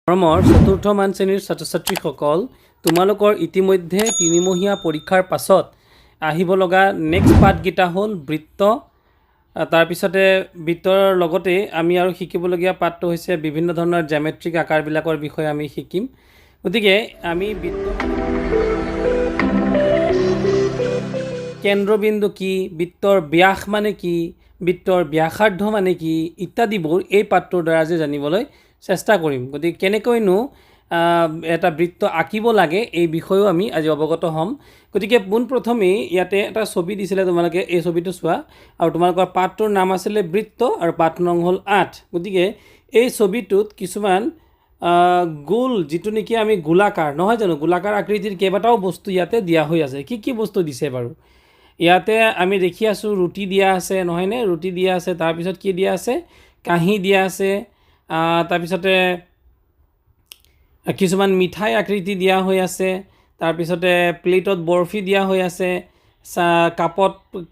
মৰমৰ চতুৰ্থমান শ্ৰেণীৰ ছাত্ৰ ছাত্ৰীসকল, তোমালোকৰ ইতিমধ্যে তিনিমহীয়া পৰীক্ষাৰ পাছত আহিব লগা নেক্সট পাৰ্টকেইটা হ'ল বৃত্ত। তাৰপিছতে বৃত্তৰ লগতে আমি আৰু শিকিবলগীয়া পাৰ্টটো হৈছে বিভিন্ন ধৰণৰ জ্যামেট্ৰিক আকাৰবিলাকৰ বিষয়ে আমি শিকিম। গতিকে আমি বৃত্ত কেন্দ্ৰবিন্দু কি, বৃত্তৰ ব্যাস মানে কি, বৃত্তৰ ব্যাসাৰ্ধ মানে কি ইত্যাদিবোৰ এই পাঠটোৰ দ্বাৰা যে জানিবলৈ চেষ্টা কৰিম। গতিকে কেনেকৈনো এটা বৃত্ত আঁকিব লাগে এই বিষয়েও আমি আজি অৱগত হ'ম। গতিকে পোনপ্ৰথমেই ইয়াতে এটা ছবি দিছিলে, তোমালোকে এই ছবিটো চোৱা, আৰু তোমালোকৰ পাঠটোৰ নাম আছিলে বৃত্ত আৰু পাঠ নং হ'ল 8। গতিকে এই ছবিটোত কিছুমান গোল, যিটো নেকি আমি গোলাকাৰ নহয় জানো, গোলাকাৰ আকৃতিৰ কেইবাটাও বস্তু ইয়াতে দিয়া হৈ আছে। কি কি বস্তু দিছে বাৰু? ইয়াতে আমি দেখি আছোঁ ৰুটি দিয়া আছে নহয়নে, ৰুটি দিয়া আছে। তাৰপিছত কি দিয়া আছে? কাঁহী দিয়া আছে। তাৰপিছতে কিছুমান মিঠাই আকৃতি দিয়া হৈ আছে। তাৰপিছতে প্লেটত বৰফি দিয়া হৈ আছে।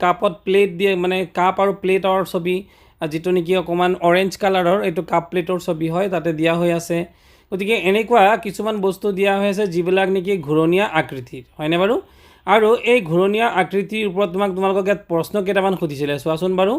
কাপত প্লেট দিয়ে, মানে কাপ আৰু প্লেটৰ ছবি, যিটো নেকি অকণমান অৰেঞ্জ কালাৰৰ, এইটো কাপ প্লেটৰ ছবি হয়, তাতে দিয়া হৈ আছে। গতিকে এনেকুৱা কিছুমান বস্তু দিয়া হৈ আছে যিবিলাক নেকি ঘূৰণীয়া আকৃতিৰ, হয়নে বাৰু? আৰু এই ঘূৰণীয়া আকৃতিৰ ওপৰত তোমালোকক ইয়াত প্ৰশ্ন কেইটামান সুধিছিলে, চোৱাচোন বাৰু।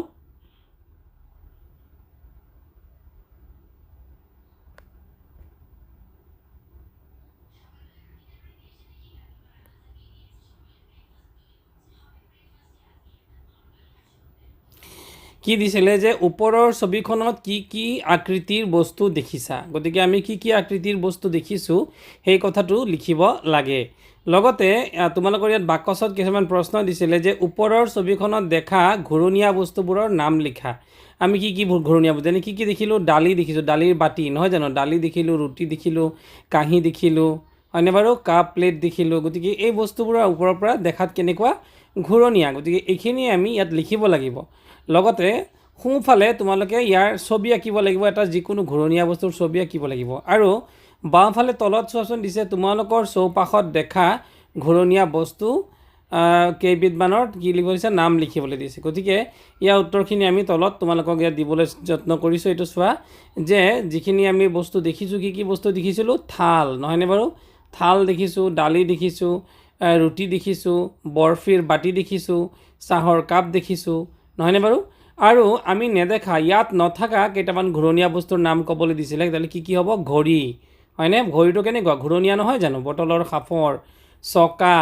কি দিছিলে যে ওপৰৰ ছবিখনত কি কি আকৃতিৰ বস্তু দেখিছা। গতিকে আমি কি কি আকৃতিৰ বস্তু দেখিছোঁ সেই কথাটো লিখিব লাগে। লগতে তোমালোকৰ ইয়াত বাকচত কিছুমান প্ৰশ্ন দিছিলে যে ওপৰৰ ছবিখনত দেখা ঘূৰণীয়া বস্তুবোৰৰ নাম লিখা। আমি কি কি ঘূৰণীয়া বস্তু, যেনে কি কি দেখিলোঁ? দালি দেখিছোঁ, দালিৰ বাতি নহয় জানো, দালি দেখিলোঁ, ৰুটি দেখিলোঁ, কাঁহী দেখিলোঁ, হয়নে বাৰু? কাপ প্লেট দেখিলোঁ। গতিকে এই বস্তুবোৰৰ ওপৰৰ পৰা দেখাত কেনেকুৱা? ঘূৰণীয়া। গতিকে এইখিনি আমি ইয়াত লিখিব লাগিব। লগতে সোঁফালে তোমালোকে ইয়াৰ ছবি আঁকিব লাগিব, এটা যিকোনো ঘূৰণীয়া বস্তুৰ ছবি আঁকিব লাগিব। আৰু বাওঁফালে তলত চোৱাচোন দিছে তোমালোকৰ চৌপাশত দেখা ঘূৰণীয়া বস্তু কেইবিধমানৰ কি লিখিব দিছে? নাম লিখিবলৈ দিছে। গতিকে ইয়াৰ উত্তৰখিনি আমি তলত তোমালোকক ইয়াত দিবলৈ যত্ন কৰিছোঁ। এইটো চোৱা যে যিখিনি আমি বস্তু দেখিছোঁ, কি কি বস্তু দেখিছিলোঁ? থাল নহয়নে বাৰু? থাল দেখিছোঁ, দালি দেখিছোঁ, ৰুটি দেখিছোঁ, বৰফিৰ বাতি দেখিছোঁ, চাহৰ কাপ দেখিছোঁ, নহয়নে বাৰু? আৰু আমি নেদেখা, ইয়াত নথকা কেইটামান ঘূৰণীয়া বস্তুৰ নাম ক'বলৈ দিছিলে। তেতিয়াহ'লে কি কি হ'ব? ঘড়ী, হয়নে? ঘড়ীটো কেনেকুৱা? ঘূৰণীয়া নহয় জানো? বটলৰ সাঁফৰ, চকা,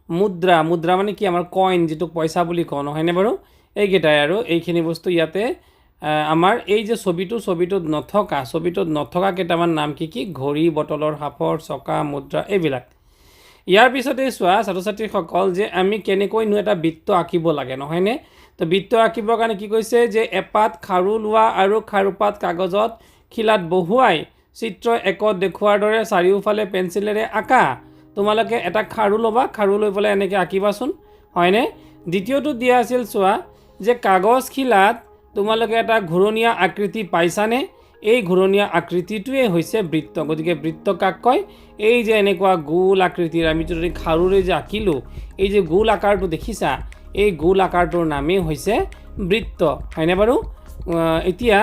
মুদ্ৰা, মুদ্ৰা মানে কি? আমাৰ কইন, যিটো পইচা বুলি কওঁ, নহয়নে বাৰু? এইকেইটাই আৰু এইখিনি বস্তু ইয়াতে আমাৰ এই যে ছবিটোত নথকা কেইটামান নাম কি কি? ঘড়ী, বটলৰ সাঁফৰ, চকা, মুদ্ৰা, এইবিলাক। ইয়াৰ পিছতে চোৱা ছাত্ৰ ছাত্ৰীসকল যে আমি কেনেকৈনো এটা বৃত্ত আঁকিব লাগে, নহয়নে? তো বৃত্ত আঁকিবৰ কাৰণে কি কৈছে যে এপাত খাৰু লোৱা আৰু খাৰুপাত কাগজত শিলাত বহুৱাই চিত্ৰ একত দেখুওৱাৰ দৰে চাৰিওফালে পেঞ্চিলেৰে আঁকা। তোমালোকে এটা খাৰু ল'বা, খাৰু লৈ পেলাই এনেকৈ আঁকিবাচোন, হয়নে? দ্বিতীয়টো দিয়া আছিল, চোৱা যে কাগজ শিলাত তোমালোকে এটা ঘূৰণীয়া আকৃতি পাইছানে? এই ঘূৰণীয়া আকৃতিটোৱে হৈছে বৃত্ত। গতিকে বৃত্ত কাক কয়? এই যে এনেকুৱা গোল আকৃতিৰ, আমি যদি খাৰুৰে যে আঁকিলোঁ, এই যে গোল আকাৰটো দেখিছা, এই গোল আকাৰটোৰ নামেই হৈছে বৃত্ত, হয়নে বাৰু? এতিয়া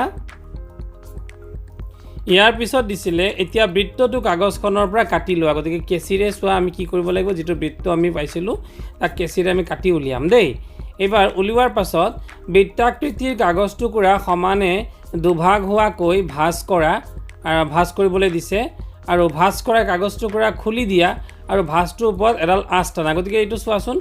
ইয়াৰ পিছত দিছিলে, এতিয়া বৃত্তটো কাগজখনৰ পৰা কাটি লোৱা। গতিকে কেঁচিৰে চোৱা আমি কি কৰিব লাগিব, যিটো বৃত্ত আমি পাইছিলোঁ তাক কেঁচিৰে আমি কাটি উলিয়াম দেই। এইবাৰ উলিওৱাৰ পাছত বৃত্তাকৃতিৰ কাগজ টুকুৰা সমানে দুভাগ হোৱাকৈ ভাঁজ কৰিবলৈ দিছে। আৰু ভাঁজ কৰা কাগজ টুকুৰা খুলি দিয়া আৰু ভাঁজটোৰ ওপৰত এডাল আঁচ টানা। গতিকে এইটো চোৱাচোন,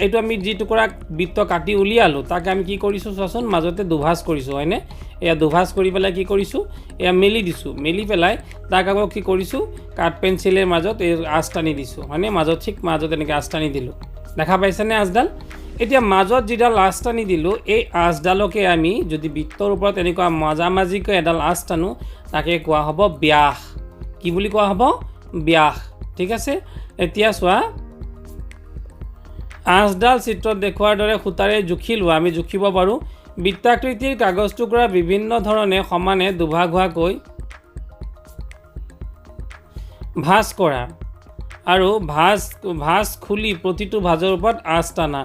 এইটো আমি যি টুকুৰা বৃত্ত কাটি উলিয়ালোঁ তাক আমি কি কৰিছোঁ চোৱাচোন, মাজতে দুভাঁজ কৰিছোঁ, হয়নে? এয়া দুভাঁজ কৰি পেলাই কি কৰিছোঁ, এয়া মেলি দিছোঁ। মেলি পেলাই তাক আকৌ কি কৰিছোঁ, কাঠ পেঞ্চিলেৰ মাজত এই আঁচ টানি দিছোঁ, হয়নে? মাজত এনেকৈ আঁচ টানি দিলোঁ। দেখা পাইছেনে আঁচডাল? এতিয়া মাজত যিডাল আঁচ টানি দিলোঁ, এই আঁচডালকে আমি যদি বৃত্তৰ ওপৰত এনেকুৱা মাজামাজিকৈ এডাল আঁচ টানো, তাকে কোৱা হ'ব ব্যাস। কি বুলি কোৱা হ'ব? ব্যাস। ঠিক আছে। এতিয়া চোৱা, আঁচডাল চিত্ৰত দেখুওৱাৰ দৰে সূতাৰে জুখি লোৱা। আমি জুখিব পাৰোঁ। বৃত্তাকৃতিৰ কাগজ টুকুৰা বিভিন্ন ধৰণে সমানে দুভাগ হোৱাকৈ ভাঁজ কৰা আৰু ভাঁজ খুলি প্ৰতিটো ভাঁজৰ ওপৰত আঁচ টানা।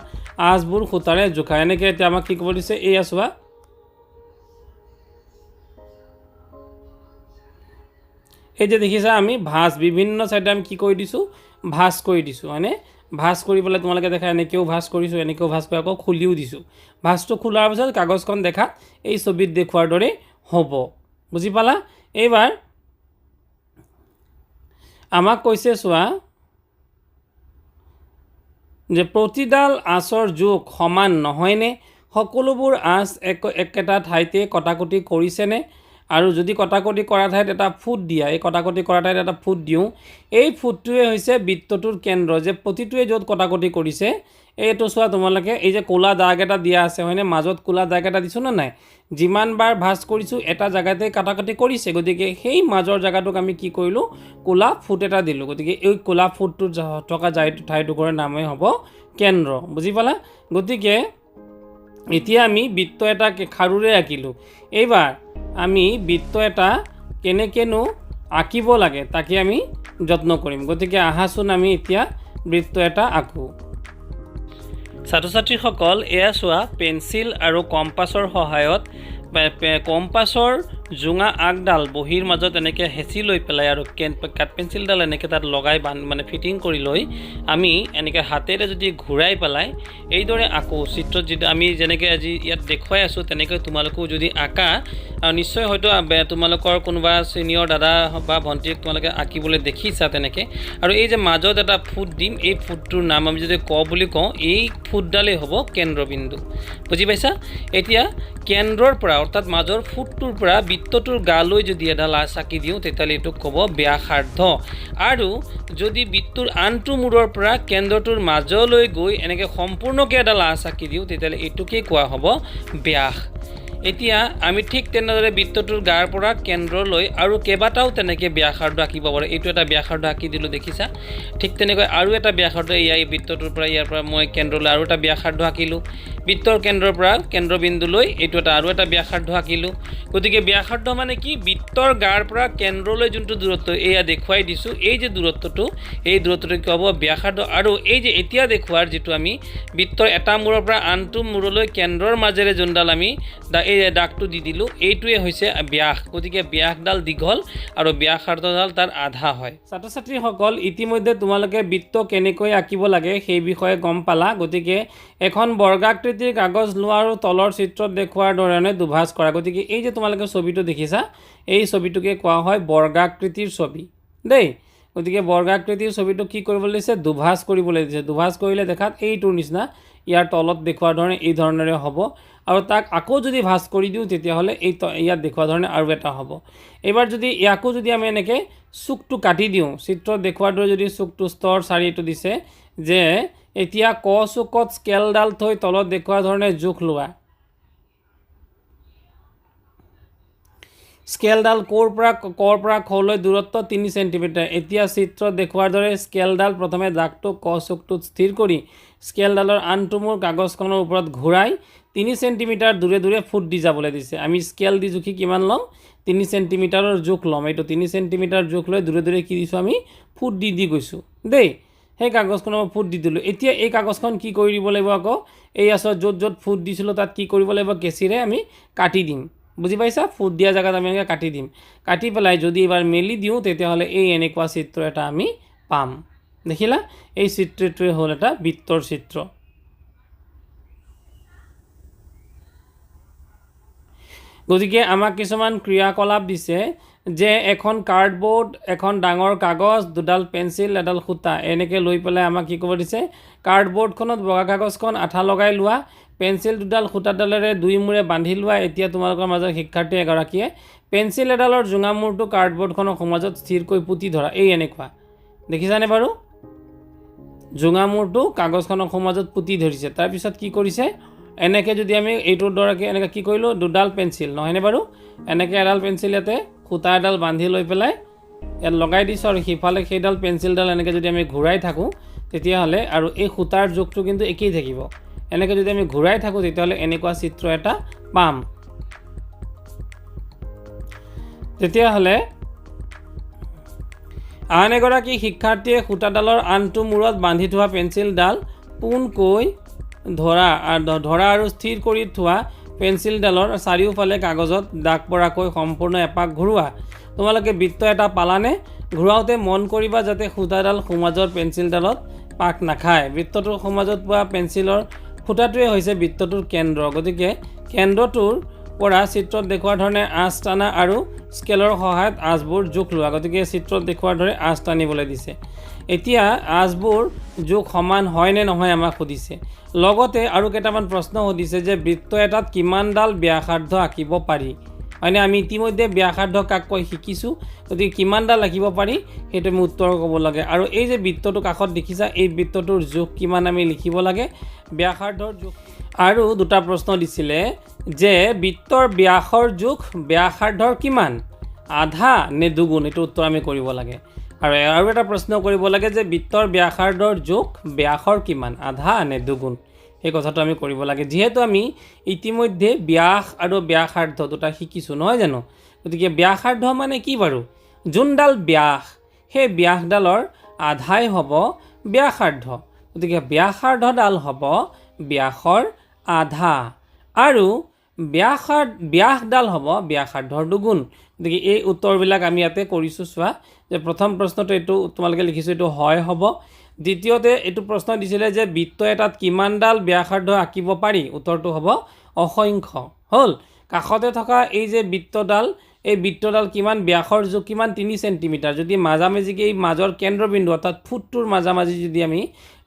আঁচবোৰ সূতাৰে জোখা। এনেকৈ এতিয়া আমাক কি ক'ব দিছে, এয়া চোৱা, এই যে দেখিছা আমি ভাঁজ বিভিন্ন চাইডে আমি কি কৰি দিছোঁ ভাঁজ কৰি দিছোঁ হয়নে ভাঁজ কৰি পেলাই তোমালোকে দেখা এনেকৈও ভাঁজ কৰিছোঁ এনেকৈও ভাঁজ কৰি আকৌ খুলিও দিছোঁ ভাঁজটো খোলাৰ পিছত কাগজখন দেখাত এই ছবিত দেখুৱাৰ দৰে হ'ব বুজি পালা এইবাৰ আমাক কৈছে চোৱা যে প্ৰতিডাল আঁচৰ জোখ সমান নহয়নে সকলোবোৰ আঁচ একেটা ঠাইতে কটাকটি কৰিছেনে আৰু যদি কটাকটি কৰা ঠাইত এটা ফুট দিয়া এই কটাকটি কৰা ঠাইত এটা ফুট দিওঁ এই ফুটটোৱে হৈছে বৃত্তটোৰ কেন্দ্ৰ যে প্ৰতিটোৱে য'ত কটাকটি কৰিছে এইটো চোৱা তোমালোকে এই যে ক'লা দাগ এটা দিয়া আছে হয়নে মাজত ক'লা দাগ এটা দিছোঁ নে নাই যিমানবাৰ ভাঁজ কৰিছোঁ এটা জেগাতে কটাকটি কৰিছে গতিকে সেই মাজৰ জেগাটোক আমি কি কৰিলোঁ ক'লা ফুট এটা দিলোঁ গতিকে এই ক'লা ফুটটো থকা ঠাইটুকুৰৰ নামেই হ'ব কেন্দ্ৰ বুজি পালা গতিকে এতিয়া আমি বৃত্ত এটা খাৰুৰে আঁকিলোঁ এইবাৰ আমি বৃত্ত এটা কেনেকৈনো আঁকিব লাগে তাকে আমি যত্ন কৰিম গতিকে আহাচোন আমি এতিয়া বৃত্ত এটা আঁকো ছাত্ৰ ছাত্ৰীসকল এয়া চোৱা পেঞ্চিল আৰু কম্পাছৰ সহায়ত কম্পাছৰ জোঙা আগডাল বহীৰ মাজত এনেকৈ হেঁচি লৈ পেলাই আৰু কাঠ পেঞ্চিলডাল এনেকৈ তাত লগাই মানে ফিটিং কৰি লৈ আমি এনেকৈ হাতেৰে যদি ঘূৰাই পেলাই এইদৰে আঁকো চিত্ৰত যদি আমি যেনেকৈ আজি ইয়াত দেখুৱাই আছোঁ তেনেকৈ তোমালোকেও যদি আঁকা আৰু নিশ্চয় হয়তো তোমালোকৰ কোনোবা ছিনিয়ৰ দাদা বা ভণ্টিক তোমালোকে আঁকিবলৈ দেখিছা তেনেকৈ আৰু এই যে মাজত এটা ফুট দিম এই ফুটটোৰ নাম আমি যদি ক বুলি কওঁ এই ফুটডালেই হ'ব কেন্দ্ৰবিন্দু বুজি পাইছা এতিয়া কেন্দ্ৰৰ পৰা অৰ্থাৎ মাজৰ ফুটটোৰ পৰা বৃত্তটোৰ গালৈ যদি এডাল আঁচ আঁকি দিওঁ তেতিয়াহ'লে এইটোক ক'ব ব্যাসাৰ্ধ আৰু যদি বৃত্তৰ আনটো মূৰৰ পৰা কেন্দ্ৰটোৰ মাজলৈ গৈ এনেকৈ সম্পূৰ্ণকৈ এডাল আঁচ আঁকি দিওঁ তেতিয়াহ'লে এইটোকেই কোৱা হ'ব ব্যাস এতিয়া আমি ঠিক তেনেদৰে বৃত্তটোৰ গাৰ পৰা কেন্দ্ৰলৈ আৰু কেইবাটাও তেনেকৈ ব্যাসাৰ্ধ আঁকিব পাৰোঁ এইটো এটা ব্যাসাৰ্ধ আঁকি দিলোঁ দেখিছা ঠিক তেনেকৈ আৰু এটা ব্যাসাৰ্ধ এই বৃত্তটোৰ পৰা ইয়াৰ পৰা মই কেন্দ্ৰলৈ আৰু এটা ব্যাসাৰ্ধ আঁকিলোঁ বৃত্তৰ কেন্দ্ৰৰ পৰা কেন্দ্ৰবিন্দুলৈ এইটো আৰু এটা ব্যাসাৰ্ধ আঁকিলোঁ গতিকে ব্যাসাৰ্ধ মানে কি বৃত্তৰ গাৰ পৰা কেন্দ্ৰলৈ যোনটো দূৰত্ব এয়া দেখুৱাই দিছোঁ এই যে দূৰত্বটো এই দূৰত্বটো কি হ'ব ব্যাসাৰ্ধ আৰু এই যে এতিয়া দেখুৱাৰ যিটো আমি বৃত্তৰ এটা মূৰৰ পৰা আনটো মূৰলৈ কেন্দ্ৰৰ মাজেৰে যোনডাল আমি এই দাগটো দি দিলোঁ এইটোৱে হৈছে ব্যাস গতিকে ব্যাসডাল দীঘল আৰু ব্যাসাৰ্ধডাল তাৰ আধা হয় ছাত্ৰ ছাত্ৰীসকল ইতিমধ্যে তোমালোকে বৃত্ত কেনেকৈ আঁকিব লাগে সেই বিষয়ে গম পালা গতিকে এখন বৰ্গাকৃতিৰ কাগজ লোৱা আৰু তলৰ চিত্ৰত দেখুৱাৰ ধৰণে দুভাঁজ কৰা গতিকে এই যে তোমালোকে ছবিটো দেখিছা এই ছবিটোকে কোৱা হয় বৰ্গাকৃতিৰ ছবি দেই গতিকে বৰ্গাকৃতিৰ ছবিটো কি কৰিবলৈ দিছে দুভাঁজ কৰিবলৈ দিছে দুভাঁজ কৰিলে দেখাত এইটোৰ নিচিনা ইয়াৰ তলত দেখুৱাৰ ধৰণে এই ধৰণেৰে হ'ব আৰু তাক আকৌ যদি ভাঁজ কৰি দিওঁ তেতিয়াহ'লে এই ইয়াত দেখুওৱা ধৰণে আৰু এটা হ'ব এইবাৰ যদি ইয়াকো যদি আমি এনেকৈ চুকটো কাটি দিওঁ চিত্ৰত দেখুৱাৰ দৰে যদি চুকটো স্তৰ 4 এইটো দিছে যে এতিয়া ক চুকত স্কেলডাল থৈ তলত দেখুওৱা ধৰণে জোখ লোৱা স্কেলডাল কৰ পৰা খলৈ দূৰত্ব 3 সেন্টিমিটাৰ এতিয়া চিত্ৰত দেখুৱাৰ দৰে স্কেলডাল প্ৰথমে দাগটো ক চুকটোত স্থিৰ কৰি স্কেলডালৰ আনটো মূৰ কাগজখনৰ ওপৰত ঘূৰাই 3 সেন্টিমিটাৰ দূৰে দূৰে ফুট দি যাবলৈ দিছে আমি স্কেল দি জুখি কিমান ল'ম 3 সেন্টিমিটাৰৰ জোখ ল'ম এইটো 3 সেন্টিমিটাৰ জোখ লৈ দূৰে দূৰে কি দিছোঁ আমি ফুট দি গৈছোঁ দেই সেই কাগজখনৰ ফুট দি দিলোঁ এতিয়া এই কাগজখন কি কৰি দিব লাগিব আকৌ এই আছৰ য'ত ফুট দিছিলোঁ তাত কি কৰিব লাগিব কেঁচিৰে আমি কাটি দিম বুজি পাইছা ফুট দিয়া জেগাত আমি এনেকৈ কাটি দিম কাটি পেলাই যদি এবাৰ মেলি দিওঁ তেতিয়াহ'লে এই এনেকুৱা চিত্ৰ এটা আমি পাম দেখিলা এই চিত্ৰটোৱে হ'ল এটা বৃত্তৰ চিত্ৰ গতিকে আমাক কিছুমান ক্ৰিয়াকলাপ দিছে যে এখন কাৰ্ডবোৰ্ড এখন ডাঙৰ কাগজ দুডাল পেঞ্চিল এডাল সূতা এনেকৈ লৈ পেলাই আমাক কি কৰিব দিছে কাৰ্ডবোৰ্ডখনত বগা কাগজখন আঠা লগাই লোৱা পেঞ্চিল দুডাল সূতাডালেৰে দুই মূৰে বান্ধি লোৱা এতিয়া তোমালোকৰ মাজৰ শিক্ষাৰ্থী এগৰাকীয়ে পেঞ্চিল এডালৰ জোঙা মূৰটো কাৰ্ডবোৰ্ডখনৰ সমাজত স্থিৰকৈ পুতি ধৰা এই এনেকুৱা দেখিছানে বাৰু জোঙা মূৰটো কাগজখনৰ সমাজত পুতি ধৰিছে তাৰপিছত কি কৰিছে এনেকৈ যদি আমি এইটোৰ দৰেকৈ এনেকৈ কি কৰিলোঁ দুডাল পেঞ্চিল নহয়নে বাৰু এনেকৈ এডাল পেঞ্চিল ইয়াতে সূতা এডাল বান্ধি লৈ পেলাই ইয়াত লগাই দিছোঁ আৰু সিফালে সেইডাল পেঞ্চিলডাল এনেকৈ যদি আমি ঘূৰাই থাকোঁ তেতিয়াহ'লে আৰু এই সূতাৰ জোখটো কিন্তু একেই থাকিব এনেকৈ যদি আমি ঘূৰাই থাকোঁ তেতিয়াহ'লে এনেকুৱা চিত্ৰ এটা পাম তেতিয়াহ'লে আন এগৰাকী শিক্ষাৰ্থীয়ে সূতাডালৰ আনটো মূৰত বান্ধি থোৱা পেঞ্চিলডাল পোনকৈ ধৰা আৰু স্থিৰ কৰি থোৱা পেঞ্চিলডালৰ চাৰিওফালে কাগজত দাগ পৰাকৈ সম্পূৰ্ণ এপাক ঘূৰোৱা তোমালোকে বৃত্ত এটা পালানে ঘূৰাওঁতে মন কৰিবা যাতে সূতাডাল সোঁমাজৰ পেঞ্চিলডালত পাক নাখায়। বৃত্তটোৰ সোঁমাজত পোৱা পেঞ্চিলৰ ফুটাটোৱে হৈছে বৃত্তটোৰ কেন্দ্ৰ। গতিকে কেন্দ্ৰটোৰ পৰা চিত্ৰত দেখুওৱা ধৰণে আঁচ টানা আৰু স্কেলৰ সহায়ত আঁচবোৰ জোখ লোৱা। গতিকে চিত্ৰত দেখুওৱাৰ দৰে আঁচ টানিবলৈ দিছে। এতিয়া আঁচবোৰ জোখ সমান হয় নে নহয় আমাক সুধিছে। লগতে আৰু কেইটামান প্ৰশ্ন সুধিছে যে বৃত্ত এটাত কিমানডাল ব্যাসাৰ্ধ আঁকিব পাৰি, হয়নে? আমি ইতিমধ্যে ব্যাসাৰ্ধ কাক কয় শিকিছোঁ। গতিকে কিমানডাল আঁকিব পাৰি সেইটো আমি উত্তৰ ক'ব লাগে। আৰু এই যে বৃত্তটো কাষত দেখিছা, এই বৃত্তটোৰ জোখ কিমান আমি লিখিব লাগে, ব্যাসাৰ্ধৰ জোখ। আৰু দুটা প্ৰশ্ন দিছিলে যে বৃত্তৰ ব্যাসৰ জোখ ব্যাসাৰ্ধৰ কিমান, আধা নে দুগুণ, এইটো উত্তৰ আমি কৰিব লাগে। আৰু এটা প্ৰশ্ন কৰিব লাগে যে বৃত্তৰ ব্যাসাৰ্ধৰ জোখ ব্যাসৰ কিমান, আধা নে দুগুণ, সেই কথাটো আমি কৰিব লাগে। যিহেতু আমি ইতিমধ্যে ব্যাস আৰু ব্যাসাৰ্ধ দুটা শিকিছোঁ নহয় জানো। গতিকে ব্যাসাৰ্ধ মানে কি বাৰু, যোনডাল ব্যাস সেই ব্যাসডালৰ আধাই হ'ব ব্যাসাৰ্ধ। গতিকে ব্যাসাৰ্ধডাল হ'ব ব্যাসৰ আধা আৰু ব্যাসডাল হ'ব ব্যাসাৰ্ধৰ দুগুণ। গতিকে এই উত্তৰবিলাক আমি ইয়াতে কৰিছোঁ। চোৱা যে প্ৰথম প্ৰশ্নটো এইটো তোমালোকে লিখিছোঁ, এইটো হয় হ'ব। দ্বিতীয়তে এইটো প্ৰশ্ন দিছিলে যে বৃত্ত এটাত কিমানডাল ব্যাসাৰ্ধ আঁকিব পাৰি, উত্তৰটো হ'ব অসংখ্য। হ'ল কাষতে থকা এই যে বৃত্তডাল, এই বৃত্তডাল কিমান, ব্যাসৰ জোখ কিমান, 3 চেণ্টিমিটাৰ। যদি মাজামাজিকে এই মাজৰ কেন্দ্ৰবিন্দু অৰ্থাৎ ফুটটোৰ মাজামাজি যদি আমি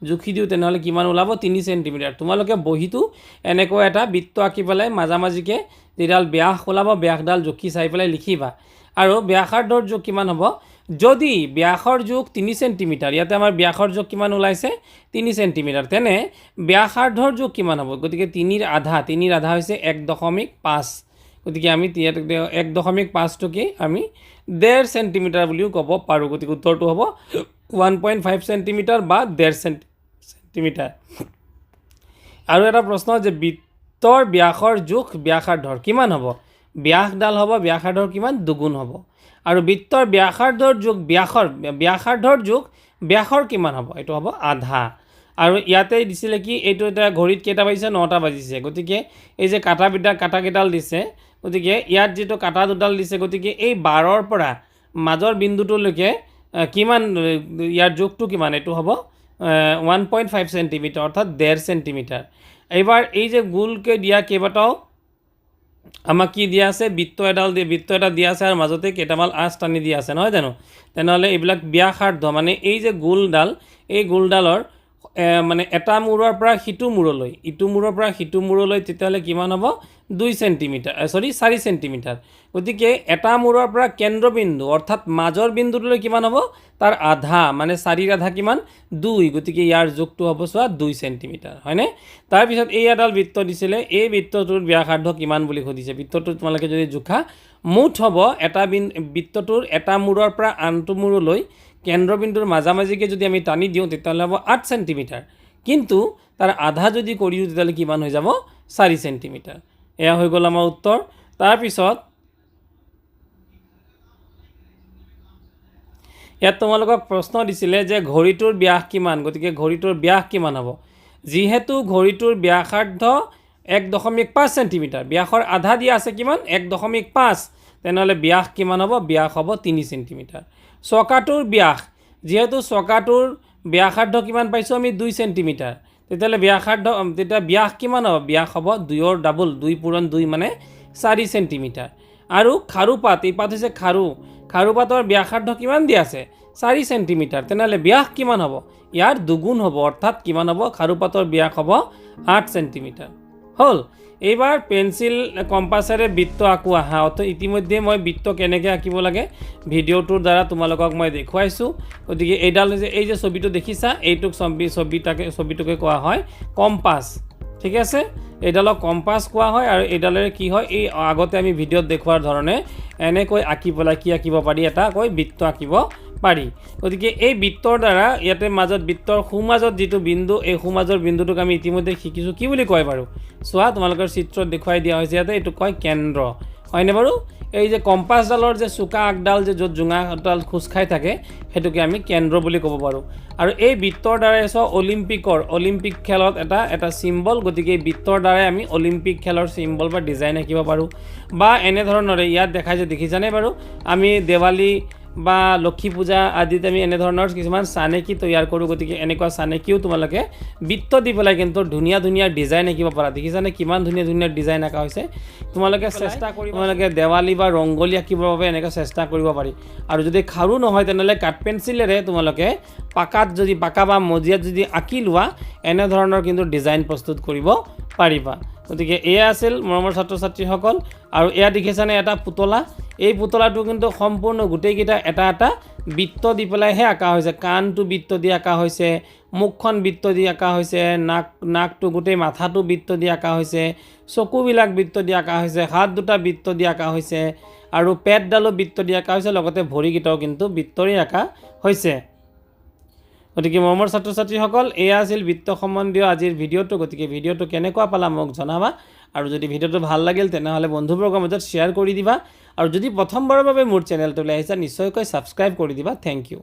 জুখি দিওঁ তেনেহ'লে কিমান ওলাব, 3 চেণ্টিমিটাৰ। তোমালোকে বহীটো এনেকৈ এটা বৃত্ত আঁকি পেলাই মাজামাজিকে যিডাল ব্যাস ওলাব ব্যাসডাল জুখি চাই পেলাই লিখিবা। আৰু ব্যাসাৰ্ধৰ জোখ কিমান হ'ব, যদি ব্যাসৰ জোখ 3 চেণ্টিমিটাৰ, ইয়াতে আমাৰ ব্যাসৰ জোখ কিমান ওলাইছে 3 চেণ্টিমিটাৰ, তেনে ব্যাসাৰ্ধৰ জোখ কিমান হ'ব। গতিকে 3ৰ আধা হৈছে 1.5। গতিকে আমি 1.5টোকে আমি 1.5 চেণ্টিমিটাৰ বুলিও ক'ব পাৰোঁ। গতিকে উত্তৰটো হ'ব 1.5 চেণ্টিমিটাৰ বা 1.5 চেণ্টিমিটাৰ। আৰু এটা প্ৰশ্ন যে বৃত্তৰ ব্যাসৰ জোখ ব্যাসাৰ্ধৰ কিমান হ'ব, ব্যাসডাল হ'ব ব্যাসাৰ্ধৰ কিমান, দুগুণ হ'ব। আৰু বৃত্তৰ ব্যাসাৰ্ধৰ জোখ ব্যাসাৰ্ধৰ জোখ ব্যাসৰ কিমান হ'ব, এইটো হ'ব আধা। আৰু ইয়াতে দিছিলে কি, এইটো এতিয়া ঘড়ীত কেইটা বাজিছে, 9টা বাজিছে। গতিকে এই যে কাটাকেইডাল দিছে, গতিকে ইয়াত যিটো কাটা দুডাল দিছে, গতিকে এই 12ৰ পৰা মাজৰ বিন্দুটোলৈকে কিমান, ইয়াৰ জোখটো কিমান, এইটো হ'ব 1.5 চেণ্টিমিটাৰ অৰ্থাৎ 1.5 চেণ্টিমিটাৰ। এইবাৰ এই যে গোলকৈ দিয়া কেইবাটাও আমাক কি দিয়া আছে, বৃত্ত এটা দিয়া আছে আৰু মাজতে কেইটামান আঁচ টানি দিয়া আছে নহয় জানো। তেনেহ'লে এইবিলাক ব্যাসাৰ্ধ মানে এই যে গোলডাল, এই গোলডালৰ মানে এটা মূৰৰ পৰা সিটো মূৰলৈ, ইটো মূৰৰ পৰা সিটো মূৰলৈ তেতিয়াহ'লে কিমান হ'ব, 4 চেণ্টিমিটাৰ। গতিকে এটা মূৰৰ পৰা কেন্দ্ৰবিন্দু অৰ্থাৎ মাজৰ বিন্দুটোলৈ কিমান হ'ব, তাৰ আধা মানে 4ৰ আধা কিমান, 2। গতিকে ইয়াৰ জোখটো হ'ব চোৱা 2 চেণ্টিমিটাৰ, হয়নে। তাৰপিছত এই এডাল বৃত্ত দিছিলে, এই বৃত্তটোৰ ব্যাসাৰ্ধ কিমান বুলি সুধিছে। বৃত্তটো তোমালোকে যদি জোখা মুঠ হ'ব বৃত্তটোৰ এটা মূৰৰ পৰা আনটো মূৰলৈ কেন্দ্ৰবিন্দুৰ মাজামাজিকে যদি আমি টানি দিওঁ তেতিয়াহ'লে হ'ব 8 চেণ্টিমিটাৰ। কিন্তু তাৰ আধা যদি কৰি দিওঁ তেতিয়াহ'লে কিমান হৈ যাব, 4 চেণ্টিমিটাৰ। এয়া হৈ গ'ল আমাৰ উত্তৰ। তাৰপিছত ইয়াত তোমালোকক প্ৰশ্ন দিছিলে যে ঘড়ীটোৰ ব্যাস কিমান। গতিকে ঘড়ীটোৰ ব্যাস কিমান হ'ব, যিহেতু ঘড়ীটোৰ ব্যাসাৰ্ধ 1.5 চেণ্টিমিটাৰ, ব্যাসৰ আধা দিয়া আছে কিমান 1.5, তেনেহ'লে ব্যাস কিমান হ'ব, ব্যাস হ'ব 3 চেণ্টিমিটাৰ। চকাটোৰ ব্যাস, যিহেতু চকাটোৰ ব্যাসাৰ্ধ কিমান পাইছোঁ আমি 2 চেণ্টিমিটাৰ, তেতিয়াহ'লে ব্যাস কিমান হ'ব, ব্যাস হ'ব 2ৰ ডাবল, 2 পূৰণ 2 মানে 4 চেণ্টিমিটাৰ। আৰু খাৰুপাত, এই পাত হৈছে খাৰুপাতৰ ব্যাসাৰ্ধ কিমান দিয়া আছে 4 চেণ্টিমিটাৰ, তেনেহ'লে ব্যাস কিমান হ'ব, ইয়াৰ দুগুণ হ'ব, অৰ্থাৎ কিমান হ'ব, খাৰুপাতৰ ব্যাস হ'ব 8 চেণ্টিমিটাৰ। হ'ল। এইবাৰ পেঞ্চিল কম্পাছেৰে বৃত্ত আঁকোৱা। অৰ্থাৎ ইতিমধ্যে মই বৃত্ত কেনেকৈ আঁকিব লাগে ভিডিঅ'টোৰ দ্বাৰা তোমালোকক মই দেখুৱাইছোঁ। গতিকে এইডাল হৈছে, এই যে ছবিটো দেখিছা, এইটোক ছবিটোকে কোৱা হয় কম্পাছ। ঠিক আছে, এইডালক কম্পাছ কোৱা হয়। আৰু এইডালেৰে কি হয়, এই আগতে আমি ভিডিঅ'ত দেখুৱাৰ ধৰণে এনেকৈ আঁকি পেলাই কি আঁকিব পাৰি, এটা বৃত্ত আঁকিব পাৰি। গতিকে এই বৃত্তৰ দ্বাৰা ইয়াতে বৃত্তৰ সোঁমাজত যিটো বিন্দু, এই সোঁমাজৰ বিন্দুটোক আমি ইতিমধ্যে শিকিছোঁ, কি বুলি কয় বাৰু চোৱা, তোমালোকৰ চিত্ৰত দেখুৱাই দিয়া হৈছে ইয়াতে, এইটো কয় কেন্দ্ৰ। হয়নে বাৰু এই যে কম্পাছডালৰ যে চোকা আগডাল যে য'ত জোঙাডাল খোজ খাই থাকে সেইটোকে আমি কেন্দ্ৰ বুলি ক'ব পাৰোঁ আৰু এই বৃত্তৰ দ্বাৰাই অলিম্পিক খেলত এটা চিম্বল গতিকে এই বৃত্তৰ দ্বাৰাই আমি অলিম্পিক খেলৰ চিম্বল বা ডিজাইন আঁকিব পাৰোঁ বা এনেধৰণৰে ইয়াত দেখাই যে দেখিছানে বাৰু আমি দেৱালী বা লক্ষী পূজা আদিত আমি এনেধৰণৰ কিছুমান চানেকি তৈয়াৰ কৰোঁ গতিকে এনেকুৱা চানেকিও তোমালোকে বৃত্ত দি পেলাই কিন্তু ধুনীয়া ধুনীয়া ডিজাইন আঁকিব পাৰা দেখিছানে কিমান ধুনীয়া ধুনীয়া ডিজাইন আঁকা হৈছে তোমালোকে চেষ্টা কৰি তোমালোকে দেৱালী বা ৰংগলী আঁকিবৰ বাবে এনেকৈ চেষ্টা কৰিব পাৰি আৰু যদি খাৰু নহয় তেনেহ'লে কাঠ পেঞ্চিলেৰে তোমালোকে পাকা বা মজিয়াত যদি আঁকি লোৱা এনেধৰণৰ কিন্তু ডিজাইন প্ৰস্তুত কৰিব পাৰিবা গতিকে এয়া আছিল মৰমৰ ছাত্ৰ ছাত্ৰীসকল আৰু এয়া দেখিছানে এটা পুতলা এই পুতলাটো কিন্তু সম্পূৰ্ণ গোটেইকেইটা এটা বৃত্ত দি পেলাইহে আঁকা হৈছে কাণটো বৃত্ত দি আঁকা হৈছে মুখখন বৃত্ত দি আঁকা হৈছে নাকটো গোটেই মাথাটো বৃত্ত দি আঁকা হৈছে চকুবিলাক বৃত্ত দি আঁকা হৈছে হাত দুটা বৃত্ত দি আঁকা হৈছে আৰু পেটডালো বৃত্ত দি আঁকা হৈছে লগতে ভৰিকেইটাও কিন্তু বৃত্তৰে আঁকা হৈছে গতিকে মৰমৰ ছাত্ৰ ছাত্ৰীসকল এয়া আছিল বৃত্ত সম্বন্ধীয় আজিৰ ভিডিঅ'টো গতিকে ভিডিঅ'টো কেনেকুৱা পালা মোক জনাবা আৰু যদি ভিডিঅ'টো ভাল লাগিল তেনেহ'লে বন্ধুবৰ্গৰ মাজত শ্বেয়াৰ কৰি দিবা আৰু যদি প্ৰথমবাৰৰ বাবে মোৰ চেনেলটোলৈ আহিছা নিশ্চয়কৈ ছাবস্ক্ৰাইব কৰি দিবা থেংক ইউ